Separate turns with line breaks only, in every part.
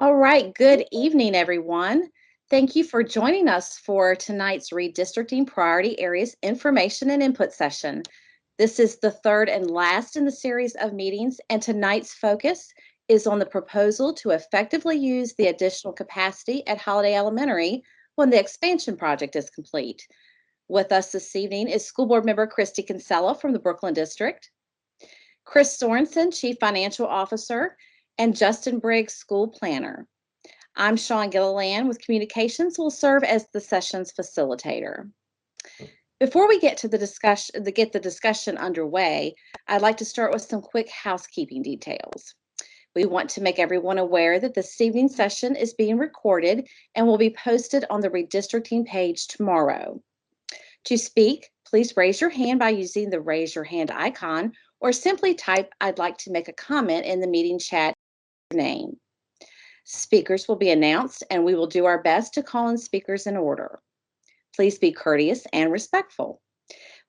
All right, good evening, everyone. Thank you for joining us for tonight's Redistricting Priority Areas Information and Input session. This is the third and last in the series of meetings, and tonight's focus is on the proposal to effectively use the additional capacity at Holladay Elementary when the expansion project is complete. With us this evening is School Board Member Christy Kinsella from the Brooklyn District, Chris Sorensen, Chief Financial Officer, and Justin Briggs, School Planner. I'm Sean Gilliland with Communications, who will serve as the session's facilitator. Before we get to the discussion underway, I'd like to start with some quick housekeeping details. We want to make everyone aware that this evening's session is being recorded and will be posted on the redistricting page tomorrow. To speak, please raise your hand by using the raise your hand icon, or simply type "I'd like to make a comment" in the meeting chat name. Speakers will be announced, and we will do our best to call in speakers in order. Please be courteous and respectful.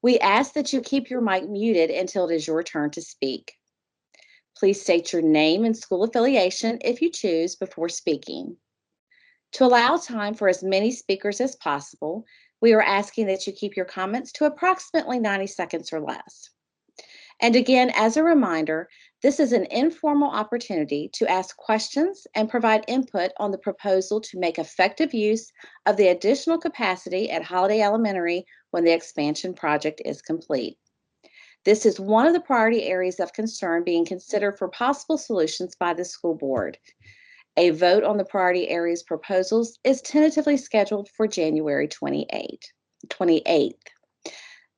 We ask that you keep your mic muted until it is your turn to speak. Please state your name and school affiliation if you choose before speaking. To allow time for as many speakers as possible, we are asking that you keep your comments to approximately 90 seconds or less. And again, as a reminder, this is an informal opportunity to ask questions and provide input on the proposal to make effective use of the additional capacity at Holladay Elementary when the expansion project is complete. This is one of the priority areas of concern being considered for possible solutions by the school board. A vote on the priority areas proposals is tentatively scheduled for January 28th.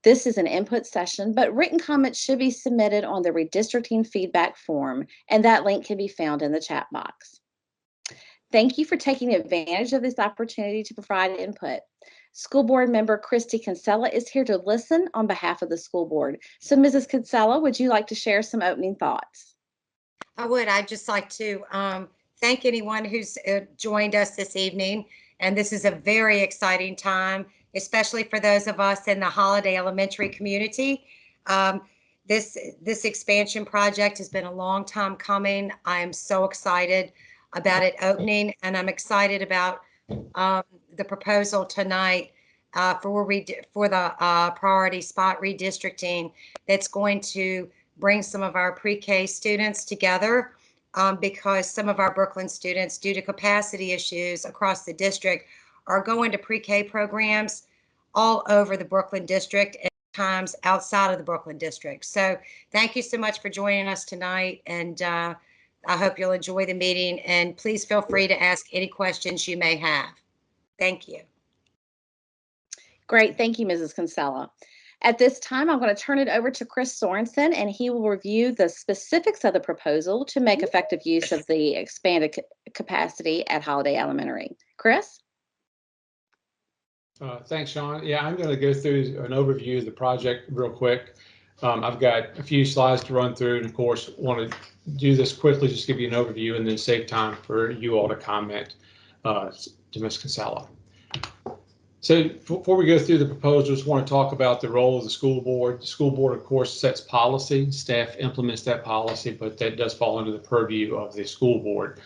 This is an input session, but written comments should be submitted on the redistricting feedback form, and that link can be found in the chat box. Thank you for taking advantage of this opportunity to provide input. School Board Member Christy Kinsella is here to listen on behalf of the school board. So, Mrs. Kinsella, would you like to share some opening thoughts?
I would. I'd just like to thank anyone who's joined us this evening. And this is a very exciting time, especially for those of us in the Holladay Elementary community. This expansion project has been a long time coming. I am so excited about it opening, and I'm excited about the proposal tonight for the priority spot redistricting that's going to bring some of our pre-K students together because some of our Brooklyn students, due to capacity issues across the district, are going to pre-K programs all over the Brooklyn district and times outside of the Brooklyn district. So thank you so much for joining us tonight, and I hope you'll enjoy the meeting, and please feel free to ask any questions you may have. Thank you.
Great. Thank you, Mrs. Kinsella. At this time, I'm going to turn it over to Chris Sorensen, and he will review the specifics of the proposal to make effective use of the expanded capacity at Holladay Elementary. Chris?
Thanks, Sean. Yeah, I'm going to go through an overview of the project real quick. I've got a few slides to run through, and of course, want to do this quickly, just give you an overview and then save time for you all to comment to Ms. Kinsella. So before we go through the proposal, just want to talk about the role of the school board. The school board, of course, sets policy. Staff implements that policy, but that does fall under the purview of the school board.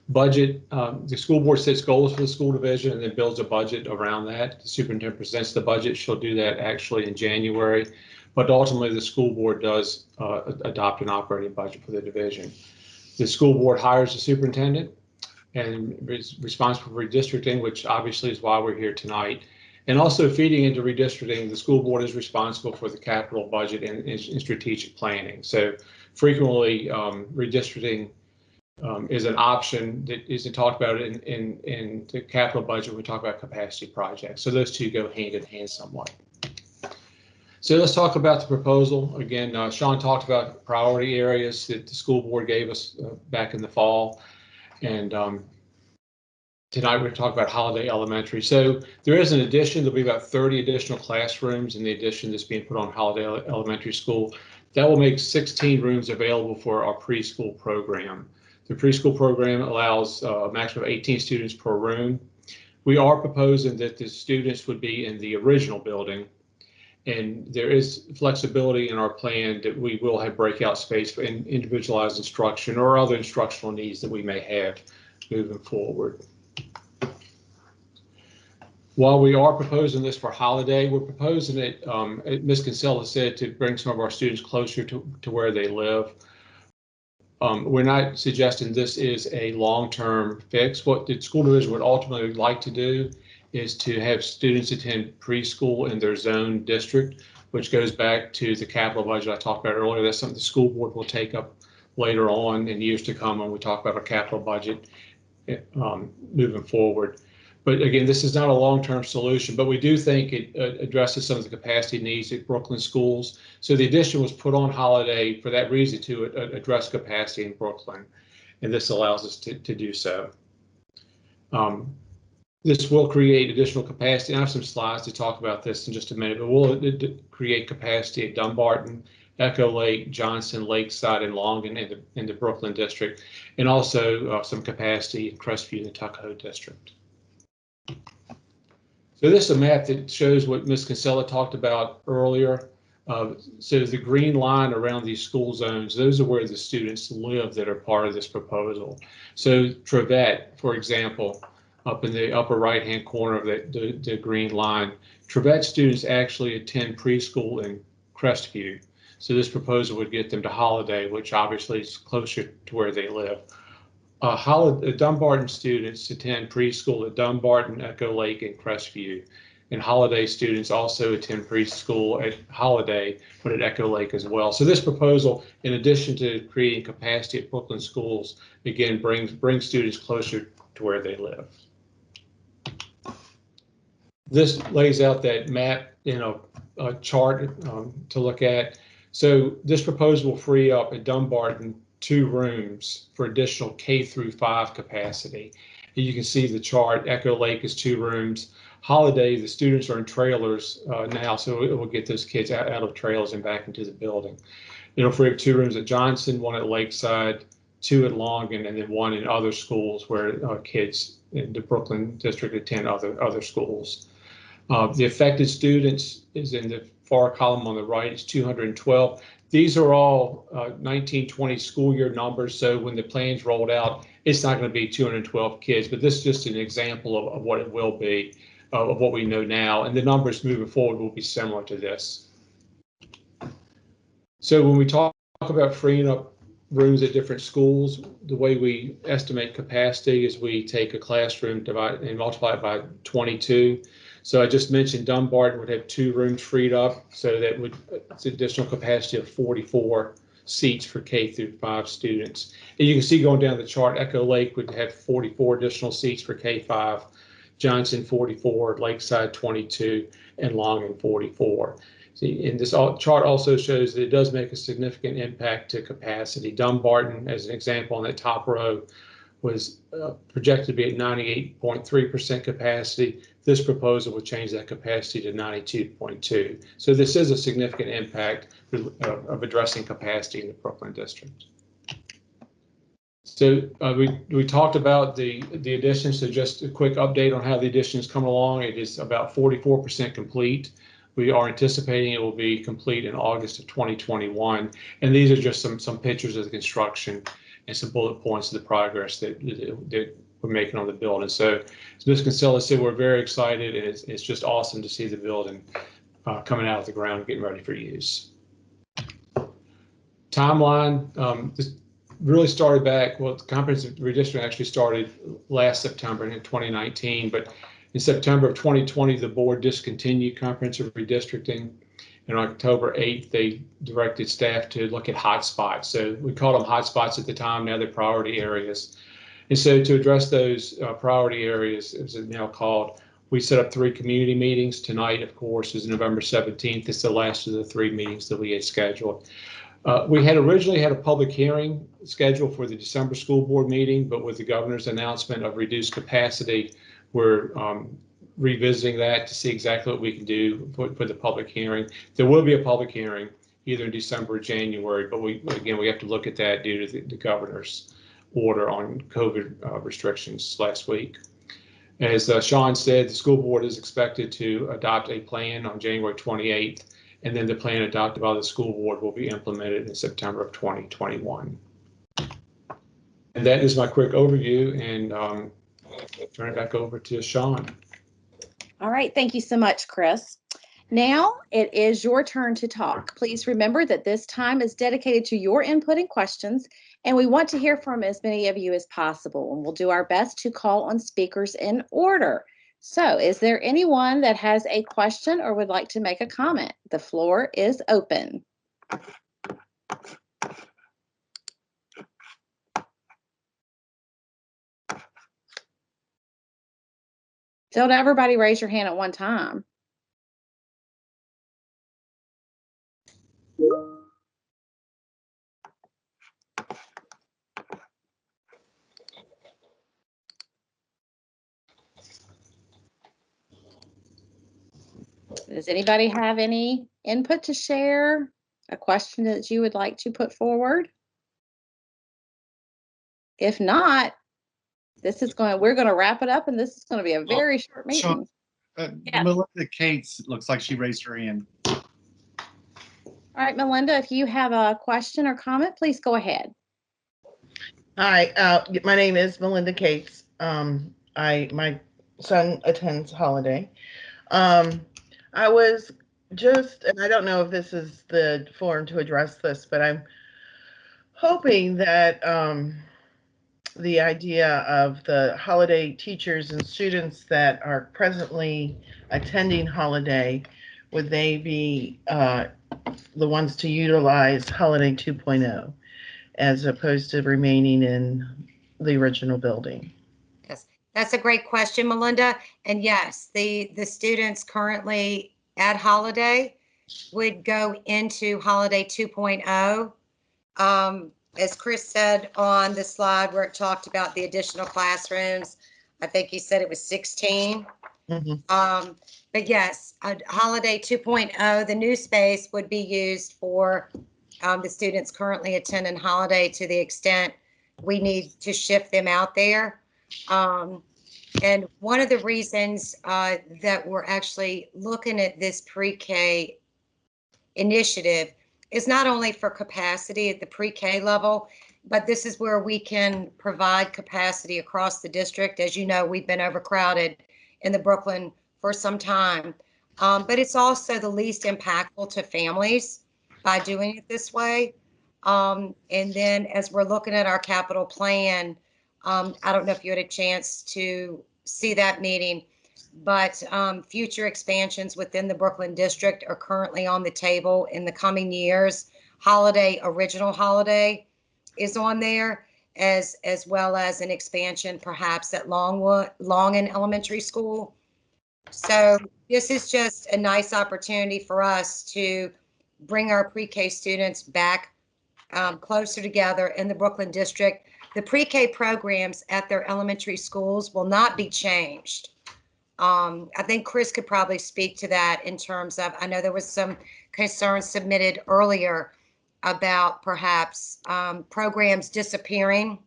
Budget, the school board sets goals for the school division and then builds a budget around that. The superintendent presents the budget. She'll do that actually in January, but ultimately the school board does adopt an operating budget for the division. The school board hires the superintendent and is responsible for redistricting, which obviously is why we're here tonight. And also feeding into redistricting, the school board is responsible for the capital budget and strategic planning. So frequently redistricting is an option that isn't talked about in the capital budget when we talk about capacity projects. So those two go hand in hand somewhat. So let's talk about the proposal. Again, Sean talked about priority areas that the school board gave us back in the fall. And tonight we're going to talk about Holladay Elementary. So there is an addition. There'll be about 30 additional classrooms in the addition that's being put on Holladay Elementary School. That will make 16 rooms available for our preschool program. The preschool program allows a maximum of 18 students per room. We are proposing that the students would be in the original building, and there is flexibility in our plan that we will have breakout space for individualized instruction or other instructional needs that we may have moving forward. While we are proposing this for Holladay, we're proposing it, Ms. Kinsella said, to bring some of our students closer to where they live. We're not suggesting this is a long-term fix. What the school division would ultimately like to do is to have students attend preschool in their zone district, which goes back to the capital budget I talked about earlier. That's something the school board will take up later on in years to come when we talk about our capital budget moving forward. But again, this is not a long-term solution, but we do think it addresses some of the capacity needs at Brooklyn schools. So the addition was put on Holladay for that reason, to address capacity in Brooklyn, and this allows us to do so. This will create additional capacity. I have some slides to talk about this in just a minute, but we'll create capacity at Dumbarton, Echo Lake, Johnson, Lakeside, and Longan in the Brooklyn district, and also some capacity in Crestview in the Tuckahoe district. So this is a map that shows what Ms. Kinsella talked about earlier. So the green line around these school zones, those are where the students live that are part of this proposal. So Trevette, for example, up in the upper right-hand corner of the green line, Trevette students actually attend preschool in Crestview. So this proposal would get them to Holladay, which obviously is closer to where they live. Dumbarton students attend preschool at Dumbarton, Echo Lake, and Crestview. And Holladay students also attend preschool at Holladay, but at Echo Lake as well. So this proposal, in addition to creating capacity at Brooklyn schools, again brings students closer to where they live. This lays out that map in a chart to look at. So this proposal will free up at Dumbarton 2 rooms for additional K-5 capacity. And you can see the chart. Echo Lake is 2 rooms. Holladay, the students are in trailers now, so it will get those kids out of trailers and back into the building. It'll free up 2 rooms at Johnson, 1 at Lakeside, 2 at Longan, and then 1 in other schools where kids in the Brooklyn district attend other schools. The affected students is in the far column on the right. It's 212. These are all 1920 school year numbers. So when the plan's rolled out, it's not going to be 212 kids, but this is just an example of what it will be, of what we know now. And the numbers moving forward will be similar to this. So when we talk about freeing up rooms at different schools, the way we estimate capacity is we take a classroom, divide and multiply it by 22. So I just mentioned Dumbarton would have 2 rooms freed up, so that would it's additional capacity of 44 seats for K-5 students. And you can see going down the chart, Echo Lake would have 44 additional seats for K-5, Johnson 44, Lakeside 22, and Longan 44. See, and this chart also shows that it does make a significant impact to capacity. Dumbarton, as an example, on that top row, was projected to be at 98.3% capacity. This proposal would change that capacity to 92.2. So this is a significant impact of addressing capacity in the Brooklyn district. So we talked about the addition. So just a quick update on how the addition is coming along. It is about 44% complete. We are anticipating it will be complete in August of 2021. And these are just some pictures of the construction and some bullet points of the progress that we're making on the building. So as Ms. Kinsella said, we're very excited, and it's just awesome to see the building coming out of the ground, getting ready for use. Timeline, this really started back, well, the comprehensive redistricting actually started last September in 2019, but in September of 2020, the board discontinued comprehensive redistricting. And on October 8th, they directed staff to look at hotspots. So we called them hotspots at the time, now they're priority areas. And so to address those priority areas, as it's now called, we set up 3 community meetings. Tonight, of course, is November 17th. It's the last of the 3 meetings that we had scheduled. We had originally had a public hearing scheduled for the December school board meeting, but with the governor's announcement of reduced capacity, we're revisiting that to see exactly what we can do for the public hearing. There will be a public hearing either in December or January, but we have to look at that due to the governor's order on COVID restrictions last week. As Sean said, the school board is expected to adopt a plan on January 28th, and then the plan adopted by the school board will be implemented in September of 2021. that is my quick overview, and turn it back over to Sean.
All right, thank you so much, Chris. Now it is your turn to talk. Please remember that this time is dedicated to your input and questions, and we want to hear from as many of you as possible, and we'll do our best to call on speakers in order. So is there anyone that has a question or would like to make a comment? The floor is open. Don't everybody raise your hand at one time. Does anybody have any input to share? A question that you would like to put forward? If not, we're going to wrap it up, and this is going to be a very short meeting.
Yes. Melinda Cates looks like she raised her hand.
All right, Melinda, if you have a question or comment, please go ahead.
Hi, my name is Melinda Cates. My son attends Holladay. I was just, and I don't know if this is the forum to address this, but I'm hoping that the idea of the Holladay teachers and students that are presently attending Holladay, would they be the ones to utilize Holladay 2.0 as opposed to remaining in the original building?
Yes, that's a great question, Melinda. And yes, the students currently at Holladay would go into Holladay 2.0. As Chris said on the slide where it talked about the additional classrooms, I think he said it was 16.
Mm-hmm.
But yes, Holladay 2.0, the new space would be used for the students currently attending Holladay to the extent we need to shift them out there. And one of the reasons that we're actually looking at this pre-K initiative is not only for capacity at the pre-K level, but this is where we can provide capacity across the district. As you know, we've been overcrowded in the Brooklyn for some time, but it's also the least impactful to families by doing it this way. And then as we're looking at our capital plan, I don't know if you had a chance to see that meeting, but future expansions within the Brooklyn district are currently on the table in the coming years. Original Holladay is on there, as well as an expansion perhaps at Longan Elementary School. So this is just a nice opportunity for us to bring our pre-K students back closer together in the Brooklyn district. The pre-K programs at their elementary schools will not be changed. I think Chris could probably speak to that in terms of, I know there was some concerns submitted earlier about perhaps programs disappearing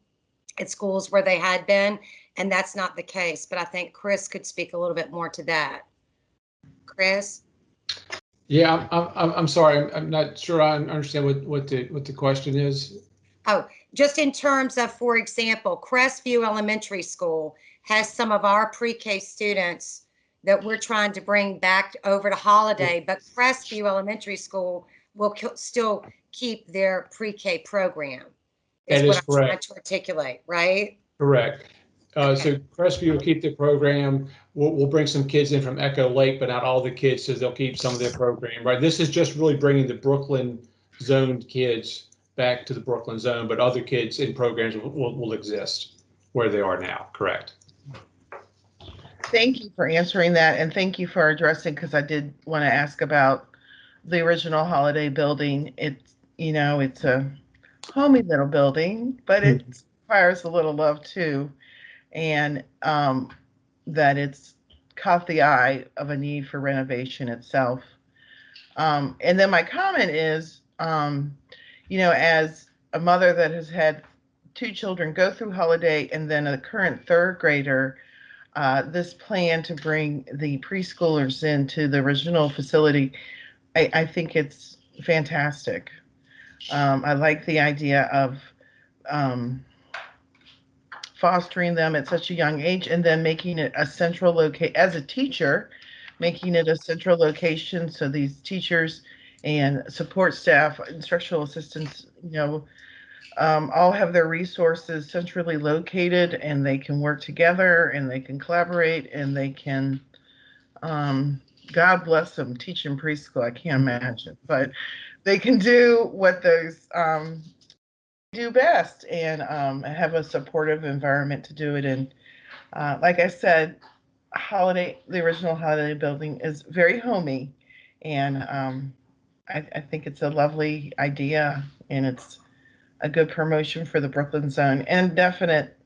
at schools where they had been, and that's not the case. But I think Chris could speak a little bit more to that. Chris?
Yeah, I'm sorry. I'm not sure I understand what the question is.
Oh, just in terms of, for example, Crestview Elementary School has some of our pre-K students that we're trying to bring back over to Holladay, but Crestview Elementary School will still keep their pre-K program.
That is
what
correct.
I'm trying to articulate, right?
Correct.
Okay.
So Crestview will keep the program. We'll bring some kids in from Echo Lake, but not all the kids, so they'll keep some of their program, right? This is just really bringing the Brooklyn zoned kids back to the Brooklyn zone, but other kids in programs will exist where they are now, correct?
Thank you for answering that, and thank you for addressing, because I did want to ask about the original Holladay building. It's, it's a homey little building, but it requires a little love too, and that it's caught the eye of a need for renovation itself. And then my comment is, as a mother that has had 2 children go through Holladay and then a current 3rd grader, this plan to bring the preschoolers into the original facility, I think it's fantastic. I like the idea of fostering them at such a young age and then making it a central location as a teacher, making it a central location so these teachers and support staff, instructional assistants, all have their resources centrally located and they can work together and they can collaborate and they can, God bless them, teach in preschool. I can't imagine, but they can do what those do best and have a supportive environment to do it in. Like I said, the original Holladay building is very homey, and I think it's a lovely idea, and it's a good promotion for the Brooklyn zone and definite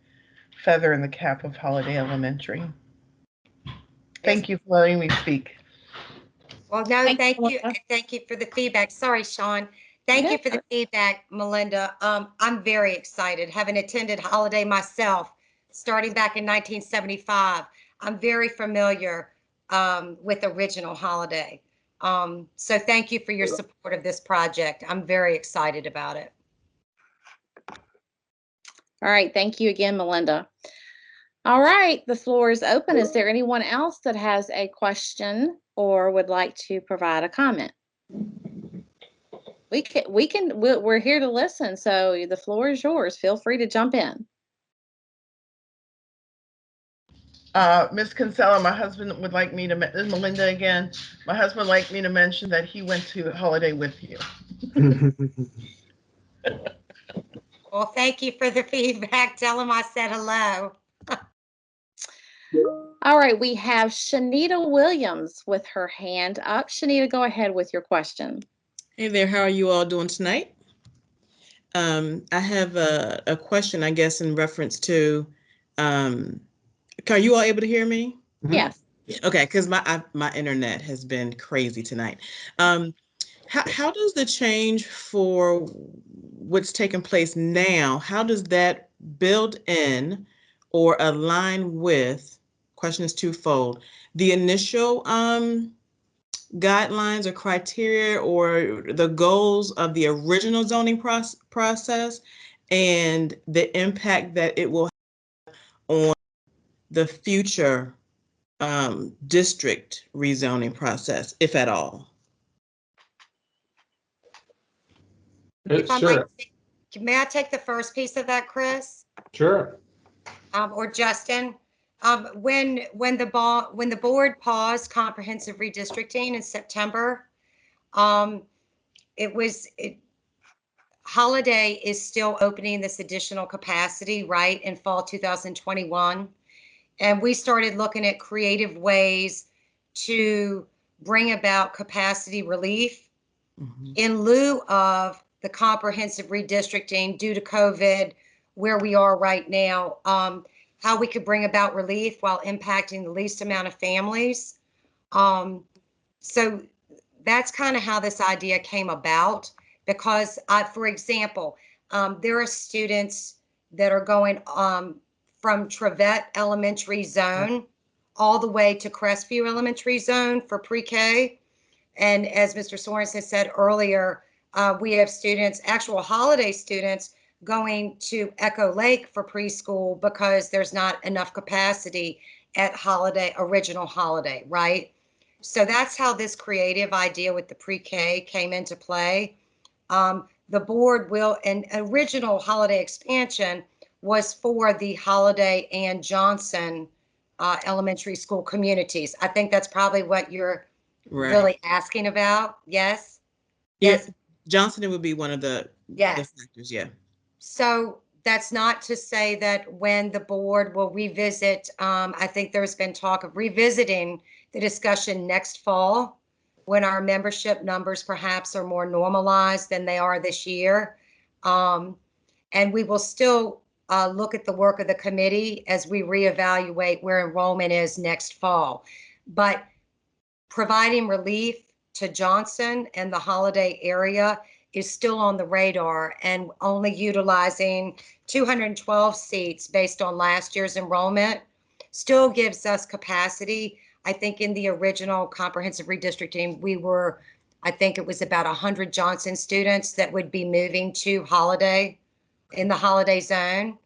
feather in the cap of Holladay Elementary. Thank you for letting me speak.
Well, no,
Thank
thank
you,
you.
Melinda.
Thank you for the feedback. Sorry, Sean. Thank you for the feedback, Melinda. I'm very excited, having attended Holladay myself, starting back in 1975. I'm very familiar with original Holladay. So thank you for your support of this project. I'm very excited about it.
All right, thank you again, Melinda. All right, the floor is open. Is there anyone else that has a question or would like to provide a comment? We're here to listen, so the floor is yours. Feel free to jump in.
Ms. Kinsella, my husband would like me to, this is Melinda again. My husband would like me to mention that he went to Holladay with you.
Well, thank you for the feedback. Tell him I said hello.
All right, we have Shanita Williams with her hand up. Shanita, go ahead with your question.
Hey there, how are you all doing tonight? I have a question, I guess, in reference to, are you all able to hear me?
Yes.
Okay, because my internet has been crazy tonight. How does the change for what's taking place now, how does that build in or align with, question is twofold, the initial guidelines or criteria or the goals of the original zoning process and the impact that it will have on the future district rezoning process, if at all?
Sure,
May I take the first piece of that, Chris?
sure.
Or Justin? When the board paused comprehensive redistricting in September, Holladay is still opening this additional capacity, right, in fall 2021. And we started looking at creative ways to bring about capacity relief in lieu of the comprehensive redistricting due to COVID, where we are right now, how we could bring about relief while impacting the least amount of families. So that's kind of how this idea came about, because for example, there are students that are going from Trevette Elementary Zone all the way to Crestview Elementary Zone for pre-K. And as Mr. Sorensen said earlier, we have students, actual Holladay students, going to Echo Lake for preschool because there's not enough capacity at original Holladay, right? So that's how this creative idea with the pre-K came into play. The board an original Holladay expansion was for the Holladay and Johnson elementary school communities. I think that's probably what you're really asking about. Yes.
Yes. Johnson would be one of the factors. Yeah.
So that's not to say that when the board will revisit, I think there's been talk of revisiting the discussion next fall when our membership numbers perhaps are more normalized than they are this year. And we will still look at the work of the committee as we reevaluate where enrollment is next fall. But providing relief to Johnson and the Holladay area is still on the radar, and only utilizing 212 seats based on last year's enrollment still gives us capacity. I think in the original comprehensive redistricting, I think it was about 100 Johnson students that would be moving to Holladay in the Holladay zone.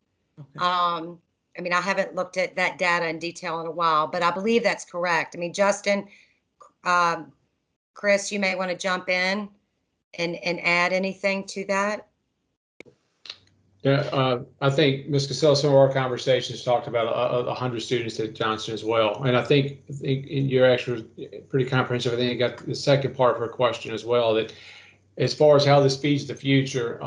Okay.
I mean, I haven't looked at that data in detail in a while, but I believe that's correct. I mean, Justin, Chris, you may want to jump in and add anything to that.
Yeah, I think Ms. Cassell, some of our conversations talked about 100 students at Johnson as well. And I think in your actual pretty comprehensive. I think you got the second part of her question as well, that as far as how this feeds the future,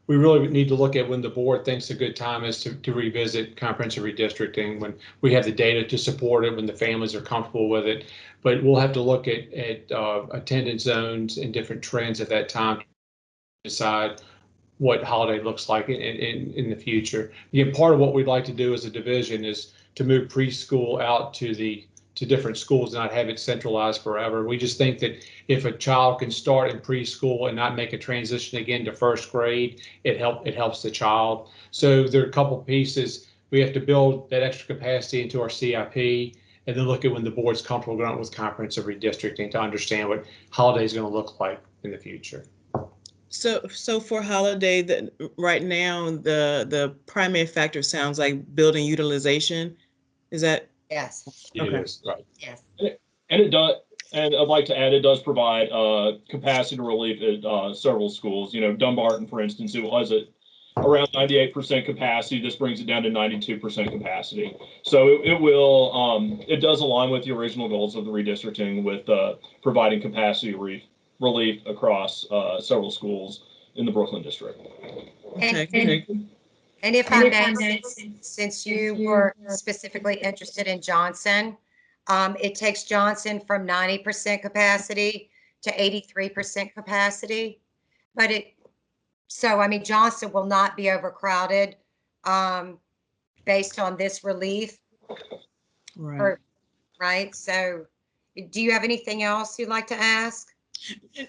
we really need to look at when the board thinks a good time is to revisit comprehensive redistricting, when we have the data to support it, when the families are comfortable with it. But we'll have to look at attendance zones and different trends at that time to decide what Holladay looks like in the future. Again, part of what we'd like to do as a division is to move preschool out to different schools and not have it centralized forever. We just think that if a child can start in preschool and not make a transition again to first grade, it helps the child. So there are a couple pieces. We have to build that extra capacity into our CIP, and then look at when the board's comfortable going with comprehensive redistricting to understand what Holladay is going to look like in the future.
So for Holladay, right now, the primary factor sounds like building utilization. Is that?
Yes.
Okay.
It is, right.
Yes.
And it does, and I'd like to add, it does provide capacity relief at several schools. You know, Dumbarton, for instance, it was at around 98% capacity. This brings it down to 92% capacity. So it does align with the original goals of the redistricting, with providing capacity relief across several schools in the Brooklyn district.
Okay.
And if I may, since you were specifically interested in Johnson, it takes Johnson from 90% capacity to 83% capacity. But so I mean, Johnson will not be overcrowded based on this relief.
Right.
Right. So do you have anything else you'd like to ask?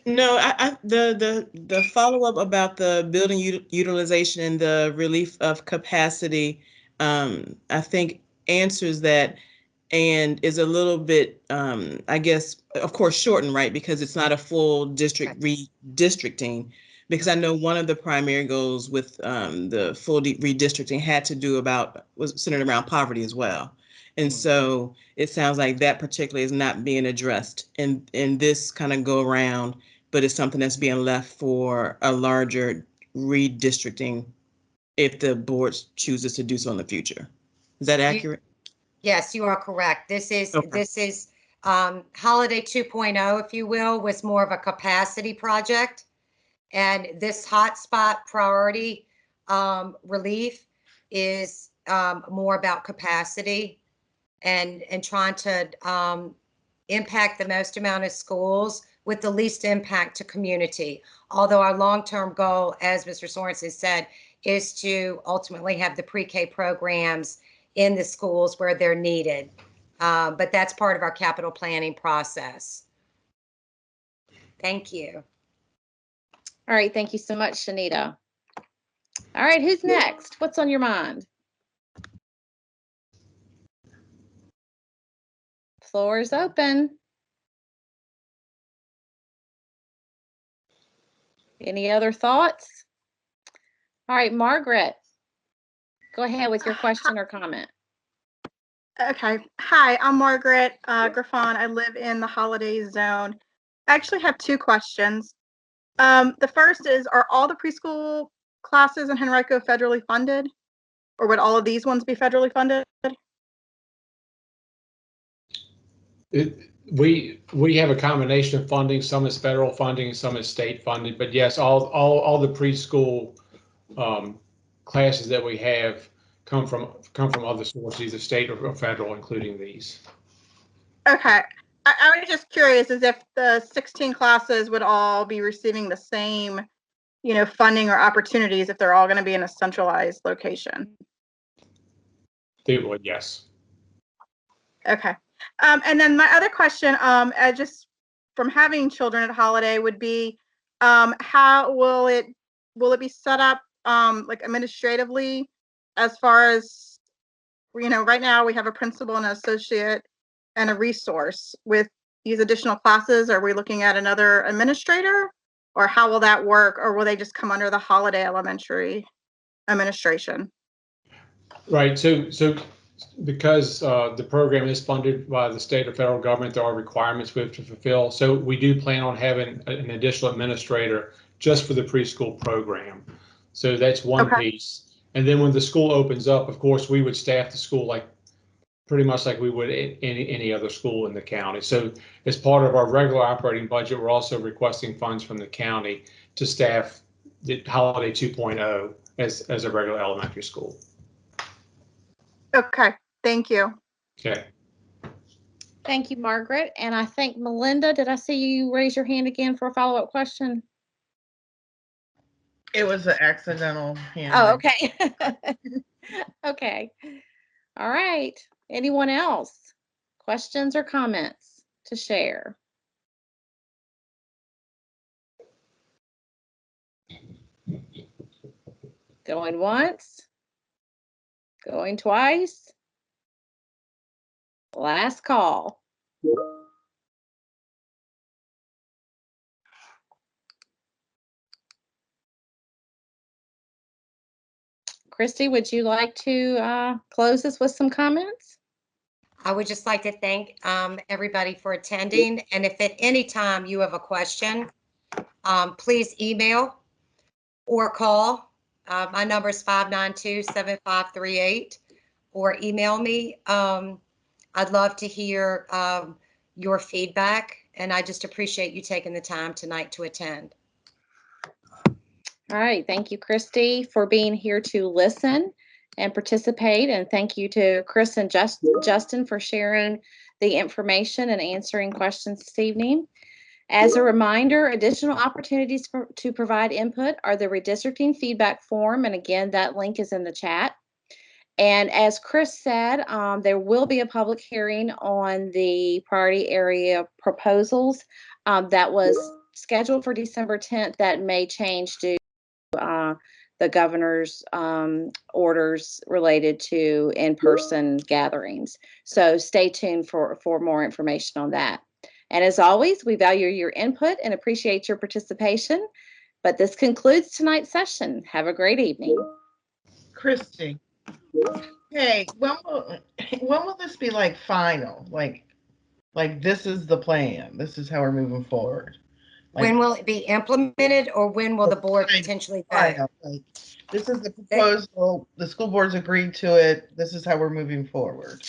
No, the follow-up about the building utilization and the relief of capacity, I think answers that, and is a little bit, I guess, of course, shortened, right? Because it's not a full district redistricting. Because I know one of the primary goals with the full redistricting had to do was centered around poverty as well. And so it sounds like that particularly is not being addressed in this kind of go around, but it's something that's being left for a larger redistricting if the board chooses to do so in the future. Is that accurate?
Yes, you are correct. This is Holladay 2.0, if you will, was more of a capacity project. And this hotspot priority relief is more about capacity and trying to impact the most amount of schools with the least impact to community. Although our long-term goal, as Mr. Sorensen said, is to ultimately have the pre-K programs in the schools where they're needed. But that's part of our capital planning process. Thank you.
All right, thank you so much, Shanita. All right, who's next? What's on your mind? Floor is open. Any other thoughts? All right, Margaret, go ahead with your question or comment.
Okay. Hi, I'm Margaret Griffon. I live in the Holladay zone. I actually have two questions. The first is, are all the preschool classes in Henrico federally funded? Or would all of these ones be federally funded?
We have a combination of funding. Some is federal funding, some is state funded. But yes, all the preschool classes that we have come from other sources, either state or federal, including these.
Okay. I was just curious as if the 16 classes would all be receiving the same, funding or opportunities if they're all going to be in a centralized location.
They would, yes.
Okay. And then my other question, just from having children at Holladay, would be, how will it be set up, like administratively, as far as, right now we have a principal and an associate and a resource. With these additional classes, are we looking at another administrator, or how will that work? Or will they just come under the Holladay Elementary administration?
Right. So because the program is funded by the state or federal government, there are requirements we have to fulfill. So we do plan on having an additional administrator just for the preschool program. So that's one
Okay.
piece. And then when the school opens up, of course, we would staff the school like pretty much like we would any other school in the county. So as part of our regular operating budget, we're also requesting funds from the county to staff the Holladay 2.0 as a regular elementary school.
Okay, thank you.
Okay.
Thank you, Margaret. And I think Melinda, did I see you raise your hand again for a follow-up question?
It was an accidental hand.
Oh,
raise.
okay. Okay. All right. Anyone else? Questions or comments to share? Going once? Going twice? Last call. Christy, would you like to close us with some comments?
I would just like to thank everybody for attending. And if at any time you have a question, please email or call. My number is 592-7538, or email me. I'd love to hear your feedback, and I just appreciate you taking the time tonight to attend.
All right. Thank you, Christy, for being here to listen and participate. And thank you to Chris and Justin for sharing the information and answering questions this evening. As a reminder, additional opportunities to provide input are the redistricting feedback form. And again, that link is in the chat. And as Chris said, there will be a public hearing on the priority area proposals that was scheduled for December 10th. That may change due to the governor's orders related to in-person gatherings. So stay tuned for more information on that. And as always, we value your input and appreciate your participation. But this concludes tonight's session. Have a great evening.
Christy. Hey, when will this be like final? Like this is the plan. This is how we're moving forward. Like,
When will it be implemented, or when will the board
Final.
potentially vote?
final, like, this is the proposal. The school board's agreed to it. This is how we're moving forward.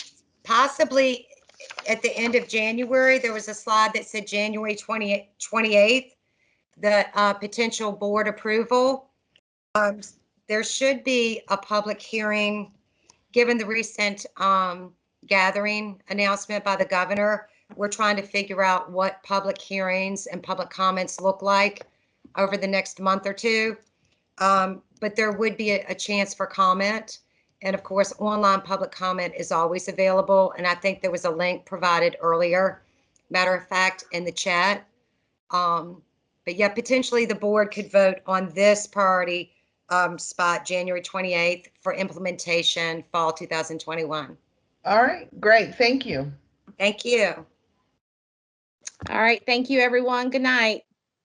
Possibly at the end of January. There was a slide that said January 28th, the potential board approval. There should be a public hearing, given the recent gathering announcement by the governor. We're trying to figure out what public hearings and public comments look like over the next month or two. But there would be a chance for comment. And of course, online public comment is always available. And I think there was a link provided earlier, matter of fact, in the chat. But yeah, potentially the board could vote on this priority spot January 28th for implementation fall 2021.
All right, great. Thank you.
Thank you.
All right. Thank you, everyone. Good night.